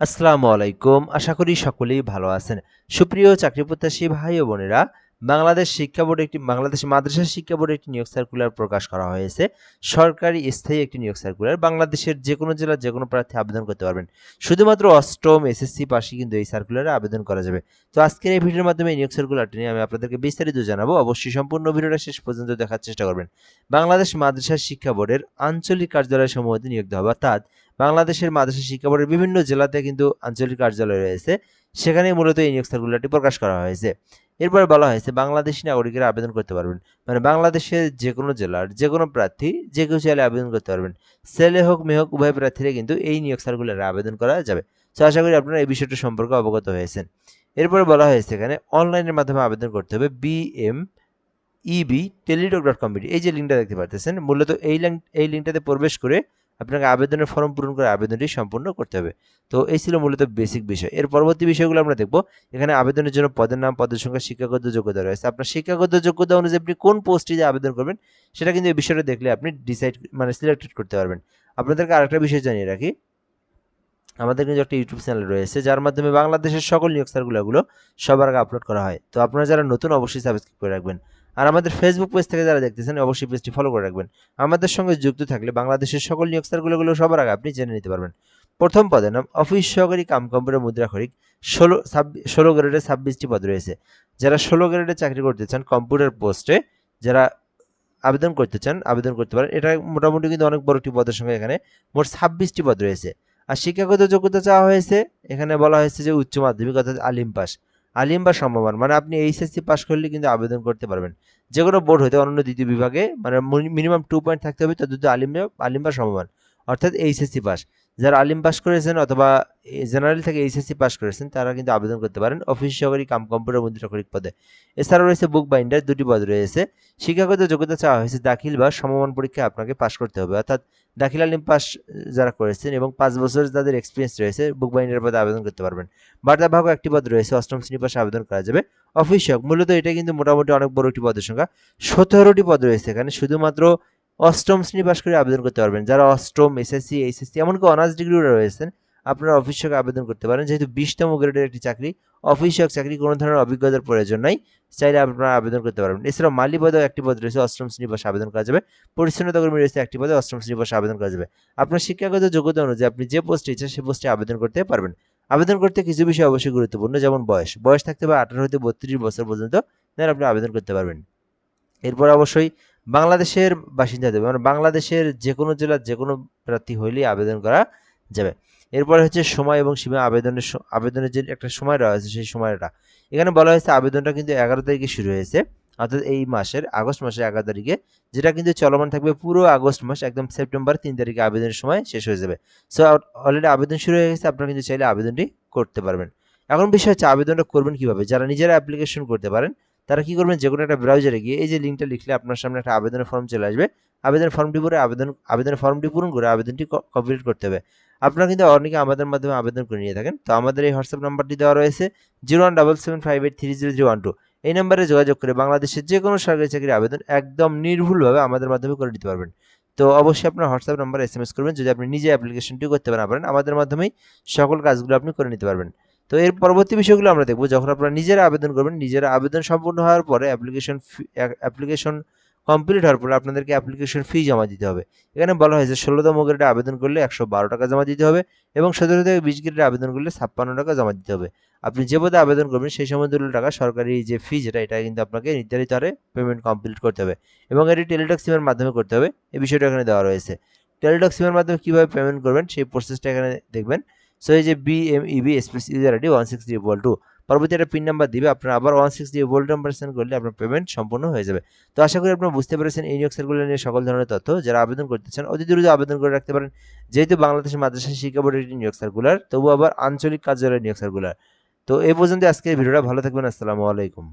আসসালামু আলাইকুম। আশা করি সকলেই ভালো আছেন। সুপ্রিয় চাকরি প্রত্যাশী ভাই ও বোনেরা, বাংলাদেশ মাদ্রাসা শিক্ষা বোর্ডে একটি নিয়োগ সার্কুলার প্রকাশ করা হয়েছে। সরকারি স্থায়ী একটি নিয়োগ সার্কুলার। বাংলাদেশের যেকোনো জেলার যেকোনো প্রার্থী আবেদন করতে পারবেন। শুধুমাত্র অষ্টম এসএসসি পাশই কিন্তু এই সার্কুলারে আবেদন করা যাবে। তো আজকের এই ভিডিওর মাধ্যমে এই নিয়োগ সার্কুলারটি নিয়ে আমি আপনাদেরকে বিস্তারিত জানাবো। অবশ্যই সম্পূর্ণ ভিডিওটা শেষ পর্যন্ত দেখার চেষ্টা করবেন। বাংলাদেশ মাদ্রাসা শিক্ষা বোর্ডের আঞ্চলিক কার্যালয়সমূহতে নিয়োগ দেওয়া হবে, অর্থাৎ বাংলাদেশের মাদ্রাসা শিক্ষা বোর্ডের বিভিন্ন জেলাতে কিন্তু আঞ্চলিক কার্যালয় রয়েছে, সেখানে মূলত এই নিয়োগ সার্কুলারটি প্রকাশ করা হয়েছে। এরপর বলা হয়েছে বাংলাদেশি নাগরিকেরা আবেদন করতে পারবেন, মানে বাংলাদেশের যে কোনো জেলার যে কোনো প্রার্থী যে কেউ চাইলে আবেদন করতে পারবেন। ছেলে হোক মেয়ে হোক উভয় প্রার্থীরা কিন্তু এই নিয়োগ সার্কুলারে আবেদন করা যাবে। তো আশা করি আপনারা এই বিষয়টা সম্পর্কে অবগত হয়েছেন। এরপরে বলা হয়েছে এখানে অনলাইনের মাধ্যমে আবেদন করতে হবে। bmebtelitalk.com, এই যে লিঙ্কটা দেখতে পাচ্ছেন, মূলত এই লিঙ্কটাতে প্রবেশ করে আপনাকে আবেদনের ফর্ম পূরণ করে আবেদনটি সম্পূর্ণ করতে হবে। তো এই ছিল মূলত বেসিক বিষয়। এর পরবর্তী বিষয়গুলো আমরা দেখব। এখানে আবেদনের জন্য পদের নাম, পদের সংখ্যা, শিক্ষাগত যোগ্যতা রয়েছে। আপনার শিক্ষাগত যোগ্যতা অনুযায়ী আপনি কোন পোস্টে আবেদন করবেন সেটা কিন্তু এই বিষয়টা দেখলে আপনি সিলেক্টেড করতে পারবেন। আপনাদেরকে আরেকটা বিষয় জানিয়ে রাখি, আমাদের কিন্তু একটা ইউটিউব চ্যানেল রয়েছে যার মাধ্যমে বাংলাদেশের সকল নিয়োগ সার্কুলারগুলো সবার আগে আপলোড করা হয়। তো আপনারা যারা নতুন অবশ্যই সাবস্ক্রাইব করে রাখবেন। আর আমাদের ফেসবুক পেজ থেকে যারা দেখতেছেন অবশ্যই পেজটি ফলো করে রাখবেন। আমাদের সঙ্গে যুক্ত থাকলে বাংলাদেশের সকল নিয়োগ সার্কুলারগুলো সবার আগে আপনি জেনে নিতে পারবেন। প্রথম পদের নাম অফিস সহকারী কাম কম্পিউটার মুদ্রাক্ষরিক। 16 গ্রেডে 26টি পদ রয়েছে। যারা 16 গ্রেডে চাকরি করতে চান কম্পিউটার পোস্টে, যারা আবেদন করতে চান আবেদন করতে পারেন। এটা মোটামুটি কিন্তু অনেক বড় একটি পদের সংখ্যা। এখানে মোট 26টি পদ রয়েছে। আর শিক্ষাগত যোগ্যতা চাওয়া হয়েছে, এখানে বলা হয়েছে যে উচ্চ মাধ্যমিক অর্থাৎ আলিম বা সমমান, মানে আপনি এইচএসসি পাস করলে কিন্তু আবেদন করতে পারবেন। যে কোনো বোর্ড হতে অনন্য দ্বিতীয় বিভাগে, মানে মিনিমাম 2 পয়েন্ট থাকতে হবে, তদ্রুত আলিম বা সমমান, অর্থাৎ এইচএসসি পাস। যারা আলিম পাস করেছেন অথবা জেনারেল থেকে এইচএসসি পাস করেছেন তারা কিন্তু আবেদন করতে পারেন অফিস সহকারী কাম কম্পিউটার মুদ্রাক্ষরিক পদে। এছাড়াও রয়েছে বুক বাইন্ডার, 2টি পদ রয়েছে। শিক্ষাগত যোগ্যতা চাওয়া হয়েছে দাখিল বা সমমান পরীক্ষায় আপনাকে পাস করতে হবে, অর্থাৎ দাখিল আলিম পাস যারা করেছেন এবং 5 বছর যাদের এক্সপিরিয়েন্স রয়েছে বুক বাইন্ডার পদে আবেদন করতে পারবেন। বার্তাবাহক একটি পদ রয়েছে, অষ্টম শ্রেণী পাশে আবেদন করা যাবে। অফিস সহায়ক, মূলত এটা কিন্তু মোটামুটি অনেক বড় একটি পদের সংখ্যা। 17টি পদ রয়েছে এখানে, শুধুমাত্র অষ্টম শ্রেণী পাশ করে আবেদন করতে পারবেন। যারা অষ্টম, এসএসসি, এইচএসসি এমনকি অনার্স ডিগ্রিও রয়েছেন, আপনারা অফিস সহায়ক আবেদন করতে পারেন। যেহেতু 20তম গ্রেডের একটি চাকরি, অফিস সহায়ক চাকরি কোনো ধরনের অভিজ্ঞতার প্রয়োজন নাই, চাইলে আপনারা আবেদন করতে পারবেন। এছাড়াও মালি পদেও একটি পদ রয়েছে, অষ্টম শ্রেণী পাশে আবেদন করা যাবে। পরিচ্ছন্নতা কর্মী রয়েছে একটি পদে, অষ্টম শ্রেণী পাশে আবেদন করা যাবে। আপনার শিক্ষাগত যোগ্যতা অনুযায়ী আপনি যে পোস্টে ইচ্ছা সে পোস্টে আবেদন করতে পারবেন। আবেদন করতে কিছু বিষয় অবশ্যই গুরুত্বপূর্ণ, যেমন বয়স থাকতে হবে 18 হতে 32 বছর পর্যন্ত, দেন আপনি আবেদন করতে পারবেন। এরপর অবশ্যই বাংলাদেশের বাসিন্দা দেবে, মানে বাংলাদেশের যে কোনো জেলার যে কোনো প্রার্থী হইলেই আবেদন করা যাবে। এরপরে হচ্ছে সময় এবং সীমা, আবেদনের যে একটা সময় রয়েছে সেই সময়টা এখানে বলা হয়েছে। আবেদনটা কিন্তু 11 তারিখে শুরু হয়েছে, অর্থাৎ এই মাসের আগস্ট মাসের 11 তারিখে, যেটা কিন্তু চলমান থাকবে পুরো আগস্ট মাস, একদম সেপ্টেম্বর 3 তারিখে আবেদনের সময় শেষ হয়ে যাবে। সো অলরেডি আবেদন শুরু হয়ে গেছে, আপনারা কিন্তু চাইলে আবেদনটি করতে পারবেন। এখন বিষয় হচ্ছে আবেদনটা করবেন কিভাবে। যারা নিজেরা অ্যাপ্লিকেশন করতে পারেন তারা কি করবেন, যে কোনো একটা ব্রাউজারে গিয়ে এই যে লিঙ্কটা লিখলে আপনার সামনে একটা আবেদনের ফর্ম চলে আসবে। আবেদনের ফর্মটি ভরে আবেদনের ফর্মটি পূরণ করে আবেদনটি কমপ্লিট করতে হবে। আপনারা কিন্তু অনেকে আমাদের মাধ্যমে আবেদন করে নিয়ে থাকেন। তো আমাদের এই হোয়াটসঅ্যাপ নাম্বারটি দেওয়া রয়েছে 01775830302। এই নাম্বারে যোগাযোগ করে বাংলাদেশের যে কোনো সরকারি চাকরির আবেদন একদম নির্ভুলভাবে আমাদের মাধ্যমে করে নিতে পারবেন। তো অবশ্যই আপনার হোয়াটসঅ্যাপ নাম্বার এসএমএস করবেন। যদি আপনি নিজে অ্যাপ্লিকেশনটি করতে না পারেন, আমাদের মাধ্যমেই সকল কাজগুলো আপনি করে নিতে পারবেন। তো এর পরবর্তী বিষয়গুলো আমরা দেখব। যখন আপনারা নিজেরা আবেদন করবেন, নিজেরা আবেদন সম্পূর্ণ হওয়ার পরে অ্যাপ্লিকেশন কমপ্লিট হওয়ার পরে আপনাদেরকে অ্যাপ্লিকেশন ফি জমা দিতে হবে। এখানে বলা হয়েছে 16তম গ্রেডে আবেদন করলে 112 টাকা জমা দিতে হবে এবং 17 থেকে 20 গ্রেডে আবেদন করলে 56 টাকা জমা দিতে হবে। আপনি যে পদে আবেদন করবেন সেই সমতুল্য টাকা সরকারি যে ফি যেটা, এটা কিন্তু আপনাকে নির্ধারিত হারে পেমেন্ট কমপ্লিট করতে হবে এবং এটি টেলিটক সিমের মাধ্যমে করতে হবে। এই বিষয়টা এখানে দেওয়া রয়েছে। টেলিটক সিমের মাধ্যমে কীভাবে পেমেন্ট করবেন সেই প্রসেসটা এখানে দেখবেন। সো এই যে বিএমইবি স্পেস ইউজার আইডি 160 পরবর্তী একটা পিন নাম্বার দিবে, আপনার আবার 160 নাম্বার সেন্ড করলে আপনার পেমেন্ট সম্পূর্ণ হয়ে যাবে। তো আশা করি আপনারা বুঝতে পেরেছেন এই নিয়োগ সার্কুলার নিয়ে সকল ধরনের তথ্য। যারা আবেদন করতে চান অতি দ্রুত আবেদন করে রাখতে পারেন। যেহেতু বাংলাদেশের মাদ্রাসা শিক্ষা বোর্ডের একটি নিয়োগ সার্কুলার, তবু আবার আঞ্চলিক কার্যালয়ের নিয়োগ সার্কুলার। তো এই পর্যন্ত আজকের ভিডিওটা। ভালো থাকবেন। আসসালামু আলাইকুম।